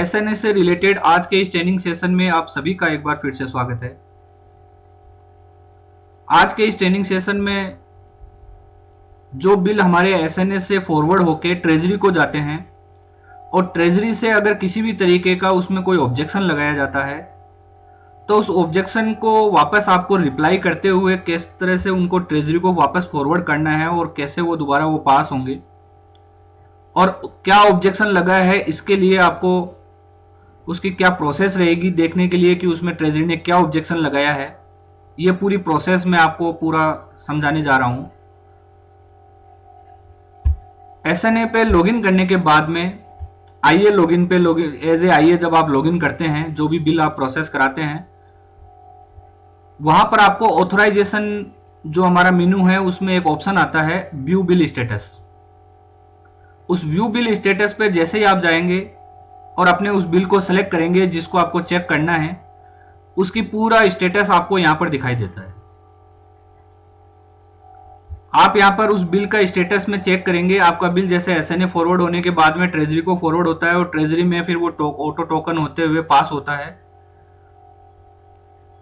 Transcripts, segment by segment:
SNS से related आज के इस ट्रेनिंग सेशन में आप सभी का एक बार फिर से स्वागत है। आज के इस ट्रेनिंग सेशन में जो बिल हमारे एसएनएस से फॉरवर्ड होके ट्रेजरी को जाते हैं और ट्रेजरी से अगर किसी भी तरीके का उसमें कोई ऑब्जेक्शन लगाया जाता है तो उस ऑब्जेक्शन को वापस आपको रिप्लाई करते हुए किस तरह से उनको ट्रेजरी को वापस फॉरवर्ड करना है और कैसे वो दोबारा वो पास होंगे और क्या ऑब्जेक्शन लगा है इसके लिए आपको उसकी क्या प्रोसेस रहेगी देखने के लिए कि उसमें ट्रेजरी ने क्या ऑब्जेक्शन लगाया है। ये पूरी प्रोसेस मैं आपको पूरा समझाने जा रहा हूं। एसएनए पे लॉगिन करने के बाद में आईए लॉगिन पे लॉगिन एज ए आईए जब आप लॉगिन करते हैं, जो भी बिल आप प्रोसेस कराते हैं, वहां पर आपको ऑथराइजेशन जो हमारा मेनू है उसमें एक ऑप्शन आता है व्यू बिल स्टेटस। उस व्यू बिल स्टेटस पे जैसे ही आप जाएंगे और अपने उस बिल को सेलेक्ट करेंगे जिसको आपको चेक करना है, उसकी पूरा स्टेटस आपको यहां पर दिखाई देता है। आप यहां पर उस बिल का स्टेटस में चेक करेंगे। आपका बिल जैसे एसएनए फॉरवर्ड होने के बाद में ट्रेजरी को फॉरवर्ड होता है और ट्रेजरी में फिर वो ऑटो टोकन होते हुए पास होता है।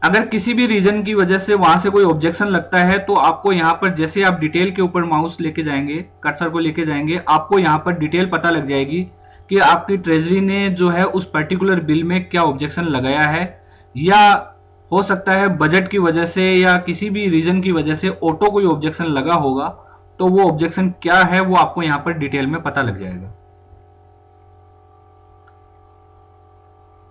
अगर किसी भी रीजन की वजह से वहां से कोई ऑब्जेक्शन लगता है तो आपको यहां पर जैसे आप डिटेल के ऊपर माउस लेके जाएंगे, कर्सर को लेके जाएंगे, आपको यहां पर डिटेल पता लग जाएगी कि आपकी ट्रेजरी ने जो है उस पर्टिकुलर बिल में क्या ऑब्जेक्शन लगाया है, या हो सकता है बजट की वजह से या किसी भी रीजन की वजह से ऑटो कोई ऑब्जेक्शन लगा होगा, तो वो ऑब्जेक्शन क्या है वो आपको यहां पर डिटेल में पता लग जाएगा।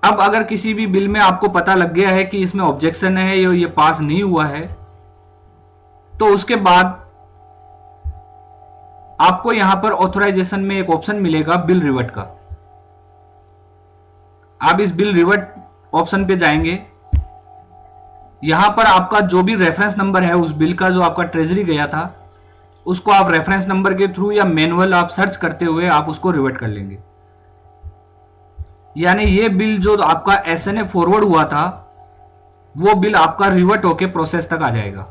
अब अगर किसी भी बिल में आपको पता लग गया है कि इसमें ऑब्जेक्शन है या ये पास नहीं हुआ है, तो उसके बाद आपको यहां पर ऑथराइजेशन में एक ऑप्शन मिलेगा बिल रिवर्ट का। आप इस बिल रिवर्ट ऑप्शन पे जाएंगे। यहां पर आपका जो भी रेफरेंस नंबर है उस बिल का जो आपका ट्रेजरी गया था, उसको आप रेफरेंस नंबर के थ्रू या मैनुअल आप सर्च करते हुए आप उसको रिवर्ट कर लेंगे। यानी ये बिल जो आपका एसएनए फॉरवर्ड हुआ था वो बिल आपका रिवर्ट होके प्रोसेस तक आ जाएगा।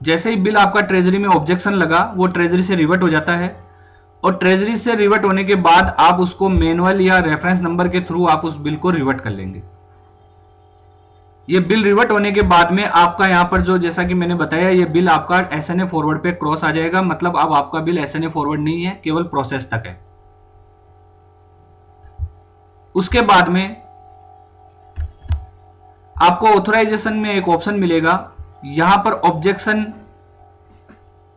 जैसे ही बिल आपका ट्रेजरी में ऑब्जेक्शन लगा वो ट्रेजरी से रिवर्ट हो जाता है और ट्रेजरी से रिवर्ट होने के बाद आप उसको मैनुअल या रेफरेंस नंबर के थ्रू आप उस बिल को रिवर्ट कर लेंगे। ये बिल रिवर्ट होने के बाद में आपका यहां पर जो जैसा कि मैंने बताया ये बिल आपका एसएनए फॉरवर्ड पे क्रॉस आ जाएगा। मतलब अब आपका बिल एसएनए फॉरवर्ड नहीं है, केवल प्रोसेस तक है। उसके बाद में आपको ऑथराइजेशन में एक ऑप्शन मिलेगा। यहां पर ऑब्जेक्शन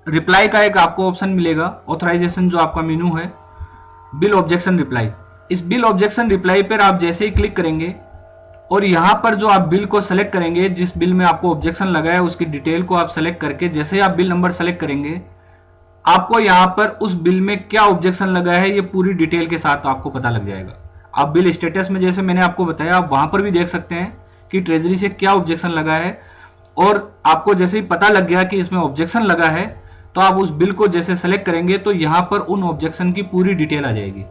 रिप्लाई का एक आपको ऑप्शन मिलेगा। ऑथराइजेशन जो आपका मेनू है बिल ऑब्जेक्शन रिप्लाई, इस बिल ऑब्जेक्शन रिप्लाई पर आप जैसे ही क्लिक करेंगे और यहां पर जो आप बिल को सेलेक्ट करेंगे, जिस बिल में आपको ऑब्जेक्शन लगा है उसकी डिटेल को आप सेलेक्ट करके जैसे ही आप बिल नंबर सेलेक्ट करेंगे, आपको यहां पर उस बिल में क्या ऑब्जेक्शन लगा है ये पूरी डिटेल के साथ आपको पता लग जाएगा। आप बिल स्टेटस में जैसे मैंने आपको बताया आप वहां पर भी देख सकते हैं कि ट्रेजरी से क्या ऑब्जेक्शन लगा है, और आपको जैसे ही पता लग गया कि इसमें ऑब्जेक्शन लगा है तो आप उस बिल को जैसे सेलेक्ट करेंगे तो यहां पर उन ऑब्जेक्शन की पूरी डिटेल आ जाएगी।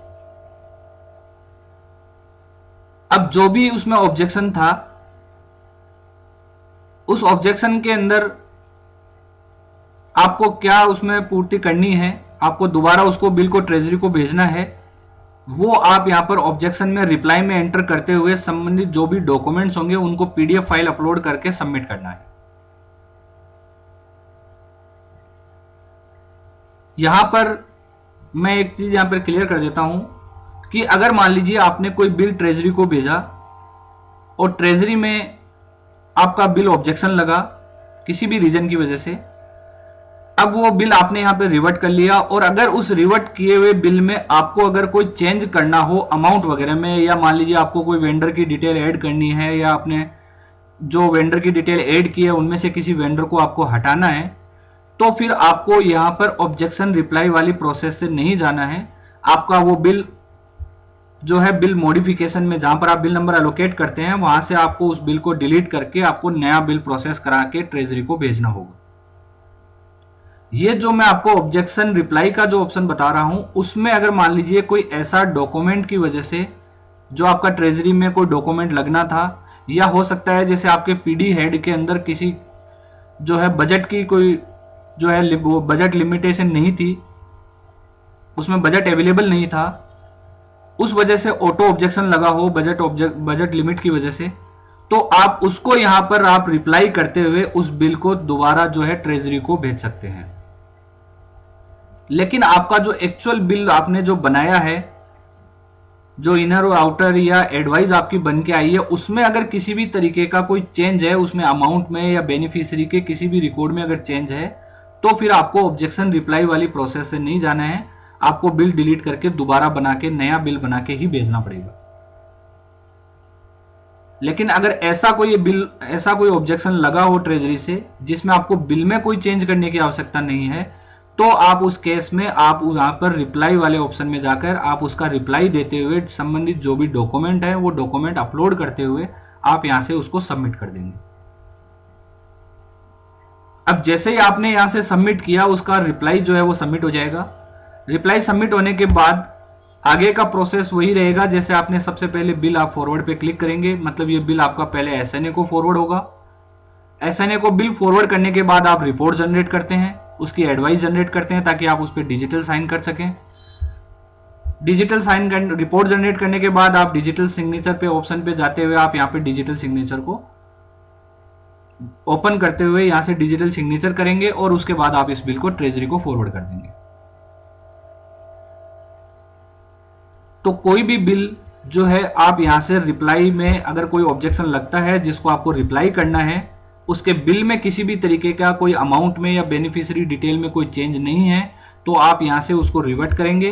अब जो भी उसमें ऑब्जेक्शन था उस ऑब्जेक्शन के अंदर आपको क्या उसमें पूर्ति करनी है, आपको दोबारा उसको बिल को ट्रेजरी को भेजना है, वो आप यहां पर ऑब्जेक्शन में रिप्लाई में एंटर करते हुए संबंधित जो भी डॉक्यूमेंट्स होंगे उनको पीडीएफ फाइल अपलोड करके सबमिट करना है। यहां पर मैं एक चीज यहां पर क्लियर कर देता हूं कि अगर मान लीजिए आपने कोई बिल ट्रेजरी को भेजा और ट्रेजरी में आपका बिल ऑब्जेक्शन लगा किसी भी रीजन की वजह से, अब वो बिल आपने यहां पे रिवर्ट कर लिया और अगर उस रिवर्ट किए हुए बिल में आपको अगर कोई चेंज करना हो अमाउंट वगैरह में, या मान लीजिए आपको कोई वेंडर की डिटेल ऐड करनी है या आपने जो वेंडर की डिटेल ऐड की है उनमें से किसी वेंडर को आपको हटाना है, तो फिर आपको यहां पर ऑब्जेक्शन रिप्लाई वाली प्रोसेस से नहीं जाना है। आपका वो बिल जो है बिल मॉडिफिकेशन में जहां पर आप बिल नंबर एलोकेट करते हैं वहां से आपको उस बिल को डिलीट करके आपको नया बिल प्रोसेस करा के ट्रेजरी को भेजना होगा। ये जो मैं आपको ऑब्जेक्शन रिप्लाई का जो ऑप्शन बता रहा हूं उसमें अगर मान लीजिए कोई ऐसा डॉक्यूमेंट की वजह से जो आपका ट्रेजरी में कोई डॉक्यूमेंट लगना था, या हो सकता है जैसे आपके पीडी हेड के अंदर किसी जो है बजट की कोई जो है बजट लिमिटेशन नहीं थी, उसमें बजट अवेलेबल नहीं था, उस वजह से ऑटो ऑब्जेक्शन लगा हो बजट लिमिट की वजह से, तो आप उसको यहां पर आप रिप्लाई करते हुए उस बिल को दोबारा जो है ट्रेजरी को भेज सकते हैं। लेकिन आपका जो एक्चुअल बिल आपने जो बनाया है, जो इनर और आउटर या एडवाइस आपकी बन के आई है, उसमें अगर किसी भी तरीके का कोई चेंज है, उसमें अमाउंट में या बेनिफिशियरी के किसी भी रिकॉर्ड में अगर चेंज है, तो फिर आपको ऑब्जेक्शन रिप्लाई वाली प्रोसेस से नहीं जाना है, आपको बिल डिलीट करके दोबारा बना के नया बिल बना के ही भेजना पड़ेगा। लेकिन अगर ऐसा कोई ऑब्जेक्शन लगा हो ट्रेजरी से जिसमें आपको बिल में कोई चेंज करने की आवश्यकता नहीं है, तो आप उस केस में आप यहां पर रिप्लाई वाले ऑप्शन में जाकर आप उसका रिप्लाई देते हुए संबंधित जो भी डॉक्यूमेंट है वो डॉक्यूमेंट अपलोड करते हुए आप यहां से उसको सबमिट कर देंगे। अब जैसे ही आपने यहां से सबमिट किया, उसका रिप्लाई जो है वो सबमिट हो जाएगा। रिप्लाई सबमिट होने के बाद आगे का प्रोसेस वही रहेगा जैसे आपने सबसे पहले बिल आप फॉरवर्ड पे क्लिक करेंगे, मतलब ये बिल आपका पहले एसएनए को फॉरवर्ड होगा। एसएनए को बिल फॉरवर्ड करने के बाद आप रिपोर्ट जनरेट करते हैं, उसकी एडवाइस जनरेट करते हैं ताकि आप उस पर डिजिटल साइन कर सकें। डिजिटल साइन रिपोर्ट जनरेट करने के बाद आप डिजिटल सिग्नेचर पे ऑप्शन पे जाते हुए आप यहां पे डिजिटल सिग्नेचर को ओपन करते हुए यहां से डिजिटल सिग्नेचर करेंगे और उसके बाद आप इस बिल को ट्रेजरी को फॉरवर्ड कर देंगे। तो कोई भी बिल जो है आप यहां से रिप्लाई में अगर कोई ऑब्जेक्शन लगता है जिसको आपको रिप्लाई करना है, उसके बिल में किसी भी तरीके का कोई अमाउंट में या बेनिफिशियरी डिटेल में कोई चेंज नहीं है, तो आप यहां से उसको रिवर्ट करेंगे।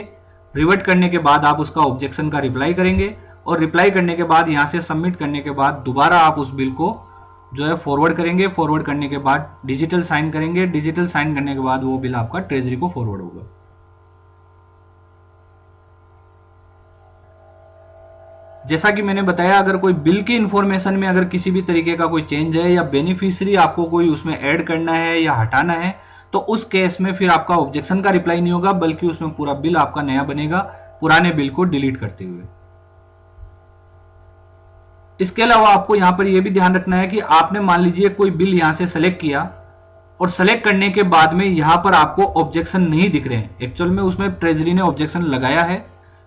रिवर्ट करने के बाद आप उसका ऑब्जेक्शन का रिप्लाई करेंगे और रिप्लाई करने के बाद यहां से सबमिट करने के बाद दोबारा आप उस बिल को जो है फॉरवर्ड करेंगे। फॉरवर्ड करने के बाद डिजिटल साइन करेंगे। डिजिटल साइन करने के बाद वो बिल आपका ट्रेजरी को फॉरवर्ड होगा। जैसा कि मैंने बताया, अगर कोई बिल की इंफॉर्मेशन में अगर किसी भी तरीके का कोई चेंज है या बेनिफिशियरी आपको कोई उसमें ऐड करना है या हटाना है, तो उस केस में फिर आपका ऑब्जेक्शन का रिप्लाई नहीं होगा, बल्कि उसमें पूरा बिल आपका नया बनेगा पुराने बिल को डिलीट करते हुए। इसके अलावा आपको यहां पर यह भी ध्यान रखना है कि आपने मान लीजिए कोई बिल यहां से सेलेक्ट किया और सेलेक्ट करने के बाद में यहां पर आपको ऑब्जेक्शन नहीं दिख रहे हैं। एक्चुअल में उसमें ट्रेजरी ने ऑब्जेक्शन लगाया है,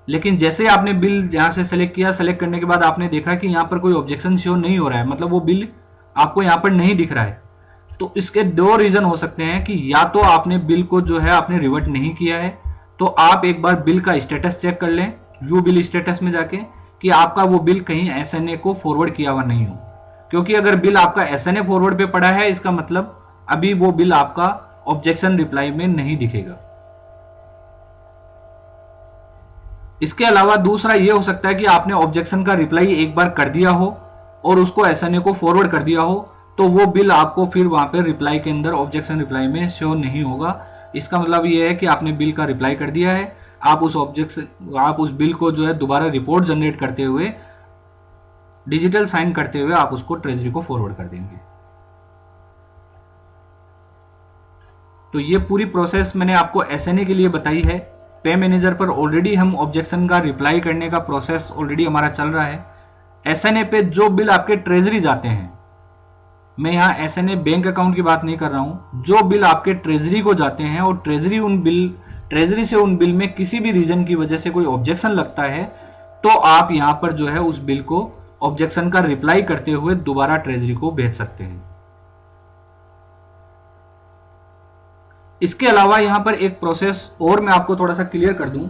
लेकिन जैसे आपने बिल यहां से सेलेक्ट किया, सेलेक्ट करने के बाद आपने देखा कि यहां पर कोई ऑब्जेक्शन शो नहीं हो रहा है, मतलब वो बिल आपको यहां पर नहीं दिख रहा है। तो इसके दो रीजन हो सकते हैं कि या तो आपने बिल को जो है आपने रिवर्ट नहीं किया है, तो आप एक बार बिल का स्टेटस चेक कर लें व्यू बिल स्टेटस में जाके कि आपका वो बिल कहीं एसएनए को फॉरवर्ड किया हुआ नहीं हो, क्योंकि अगर बिल आपका एसएनए फॉरवर्ड पे पड़ा है, इसका मतलब अभी वो बिल आपका ऑब्जेक्शन रिप्लाई में नहीं दिखेगा। इसके अलावा दूसरा यह हो सकता है कि आपने ऑब्जेक्शन का रिप्लाई एक बार कर दिया हो और उसको एसएनए को फॉरवर्ड कर दिया हो, तो वो बिल आपको फिर वहां पे रिप्लाई के अंदर ऑब्जेक्शन रिप्लाई में शो नहीं होगा। इसका मतलब यह है कि आपने बिल का रिप्लाई कर दिया है, आप उस बिल को जो है दोबारा रिपोर्ट जनरेट करते हुए डिजिटल साइन करते हुए आप उसको ट्रेजरी को फॉरवर्ड कर देंगे। तो ये पूरी प्रोसेस मैंने आपको एसएनए के लिए बताई है। पे मैनेजर पर ऑलरेडी हम ऑब्जेक्शन का रिप्लाई करने का प्रोसेस ऑलरेडी हमारा चल रहा है। एसएनए पे जो बिल आपके ट्रेजरी जाते हैं, मैं यहां एसएनए बैंक अकाउंट की बात नहीं कर रहा हूं, जो बिल आपके ट्रेजरी को जाते हैं और ट्रेजरी से उन बिल में किसी भी रीजन की वजह से कोई ऑब्जेक्शन लगता है, तो आप यहां पर जो है उस बिल को ऑब्जेक्शन का रिप्लाई करते हुए दोबारा ट्रेजरी को भेज सकते हैं। इसके अलावा यहां पर एक प्रोसेस और मैं आपको थोड़ा सा क्लियर कर दूं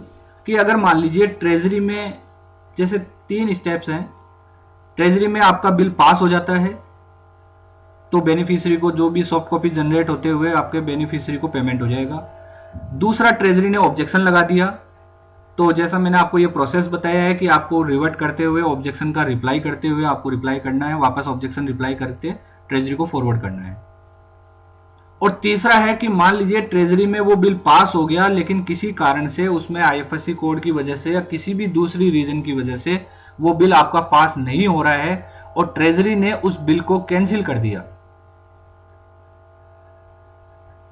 कि अगर मान लीजिए ट्रेजरी में जैसे 3 स्टेप्स हैं, ट्रेजरी में आपका बिल पास हो जाता है तो बेनिफिशियरी को जो भी सॉफ्ट कॉपी जनरेट होते हुए आपके बेनिफिशियरी को पेमेंट हो जाएगा। दूसरा, ट्रेजरी ने ऑब्जेक्शन लगा दिया, तो जैसा मैंने आपको ये प्रोसेस बताया है कि आपको रिवर्ट करते हुए ऑब्जेक्शन का रिप्लाई करते हुए आपको रिप्लाई करना है, वापस ऑब्जेक्शन रिप्लाई करके ट्रेजरी को फॉरवर्ड करना है। और तीसरा है कि मान लीजिए ट्रेजरी में वो बिल पास हो गया, लेकिन किसी कारण से उसमें आईएफएससी कोड की वजह से या किसी भी दूसरी रीजन की वजह से वो बिल आपका पास नहीं हो रहा है और ट्रेजरी ने उस बिल को कैंसिल कर दिया,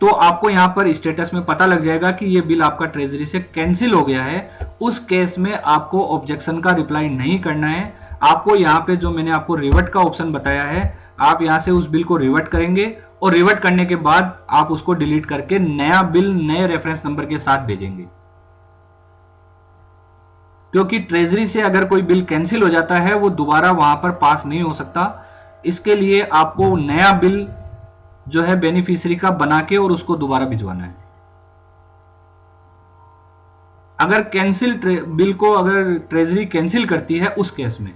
तो आपको यहां पर स्टेटस में पता लग जाएगा कि ये बिल आपका ट्रेजरी से कैंसिल हो गया है। उस केस में आपको ऑब्जेक्शन का रिप्लाई नहीं करना है, आपको यहां पे जो मैंने आपको रिवर्ट का ऑप्शन बताया है, आप यहां से उस बिल को रिवर्ट करेंगे और रिवर्ट करने के बाद आप उसको डिलीट करके नया बिल नए रेफरेंस नंबर के साथ भेजेंगे। क्योंकि ट्रेजरी से अगर कोई बिल कैंसिल हो जाता है वो दोबारा वहां पर पास नहीं हो सकता। इसके लिए आपको नया बिल जो है बेनिफिशियरी का बना के और उसको दोबारा भिजवाना है। अगर कैंसिल बिल को अगर ट्रेजरी कैंसिल करती है उस केस में।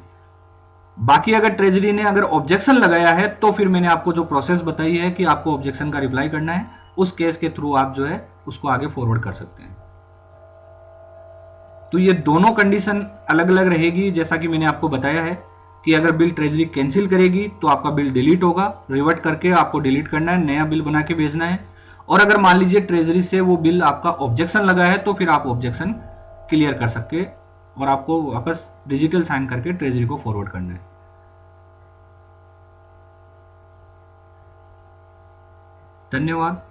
बाकी अगर ट्रेजरी ने अगर ऑब्जेक्शन लगाया है तो फिर मैंने आपको जो प्रोसेस बताई है कि आपको ऑब्जेक्शन का रिप्लाई करना है, उस केस के थ्रू आप जो है उसको आगे फॉरवर्ड कर सकते हैं। तो ये दोनों कंडीशन अलग अलग रहेगी, जैसा कि मैंने आपको बताया है कि अगर बिल ट्रेजरी कैंसिल करेगी तो आपका बिल डिलीट होगा, रिवर्ट करके आपको डिलीट करना है, नया बिल बना के भेजना है। और अगर मान लीजिए ट्रेजरी से वो बिल आपका ऑब्जेक्शन लगा है तो फिर आप ऑब्जेक्शन क्लियर कर सकते और आपको वापस डिजिटल साइन करके ट्रेजरी को फॉरवर्ड करना है। धन्यवाद।